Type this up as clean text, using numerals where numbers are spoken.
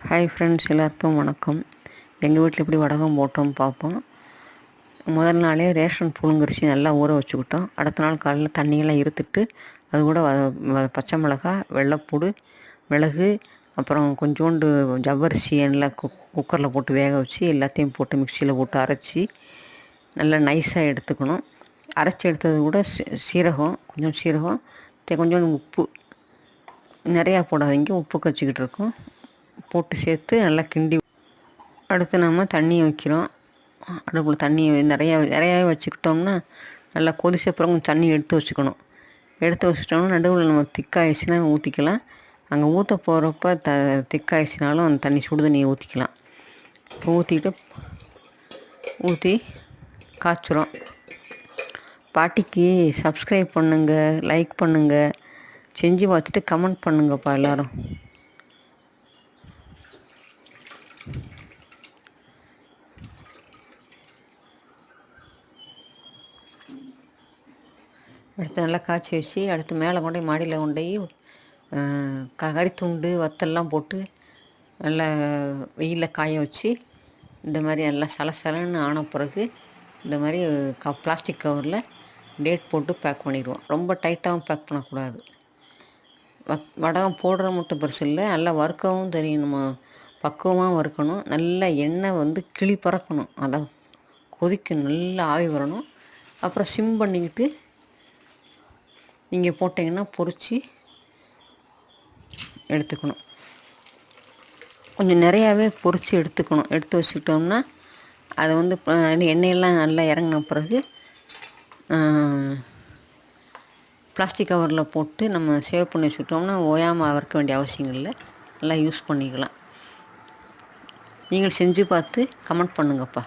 Hi friends, எல்லாருக்கும் வணக்கம். எங்கள் வீட்டில் எப்படி வடகம் போட்டோம் பார்ப்போம். முதல் நாளே ரேஷன் புழுங்கரிசி நல்லா ஊற வச்சுக்கிட்டோம். அடுத்த நாள் காலையில் தண்ணியெல்லாம் இருத்துட்டு அது கூட பச்சை மிளகாய், வெள்ளைப்பூடு, மிளகு, அப்புறம் கொஞ்சோண்டு ஜவ்வரிசி எல்லாம் குக்கரில் போட்டு வேக வச்சு எல்லாத்தையும் போட்டு மிக்சியில் போட்டு அரைச்சி நல்லா நைஸாக எடுத்துக்கணும். அரைச்சி எடுத்தது கூட சீரகம், கொஞ்சோண்டு உப்பு, நிறையா போடாதீங்க, உப்பு கச்சிக்கிட்டு இருக்கும், போட்டு சேர்த்து நல்லா கிண்டி. அடுத்து நம்ம தண்ணியை வைக்கிறோம். அடுப்பில் தண்ணியை நிறையாவே வச்சுக்கிட்டோம்னா நல்லா கொதிச்ச அப்புறம் தண்ணி எடுத்து வச்சுட்டோம்னா நடுவில் நம்ம திக்காயிடுச்சுன்னா ஊற்றிக்கலாம். அங்கே ஊற்ற போகிறப்ப திக்காயிடுச்சுனாலும் அந்த தண்ணி சுடு தண்ணியை ஊற்றிக்கலாம். ஊற்றி காய்ச்சுறோம். பாட்டிக்கு சப்ஸ்கிரைப் பண்ணுங்கள், லைக் பண்ணுங்கள், செஞ்சு பார்த்துட்டு கமெண்ட் பண்ணுங்கப்பா எல்லோரும். அடுத்து நல்லா காய்ச்சி வச்சு அடுத்து மேலே மாடியில் கறித்துண்டு வத்தல்லாம் போட்டு நல்லா வெயிலில் காய வச்சு இந்த மாதிரி நல்லா சலசலன்னு ஆன பிறகு இந்த மாதிரி பிளாஸ்டிக் கவரில் டேட் போட்டு பேக் பண்ணிடுவோம். ரொம்ப டைட்டாகவும் பேக் பண்ணக்கூடாது. வடகம் போடுற மட்டும் பெருசு இல்லை, நல்லா வறுக்கவும் தெரியணுமா, பக்குவமாக வறுக்கணும். நல்லா எண்ணெய் கிளி பறக்கணும், அதான் கொதிக்கணும், நல்லா ஆவி வரணும். அப்புறம் சிம் பண்ணிக்கிட்டு நீங்கள் போட்டிங்கன்னா பொரித்து எடுத்துக்கணும். கொஞ்சம் நிறையாவே பொரித்து எடுத்து வச்சுக்கிட்டோம்னா அதை எண்ணெயெல்லாம் நல்லா இறங்கின பிறகு பிளாஸ்டிக் கவரில் போட்டு நம்ம சேவ் பண்ணி வச்சுக்கிட்டோம்னா ஓயாமல் வறுக்க வேண்டிய அவசியம் இல்லை, நல்லா யூஸ் பண்ணிக்கலாம். நீங்கள் செஞ்சு பார்த்து கமெண்ட் பண்ணுங்கப்பா.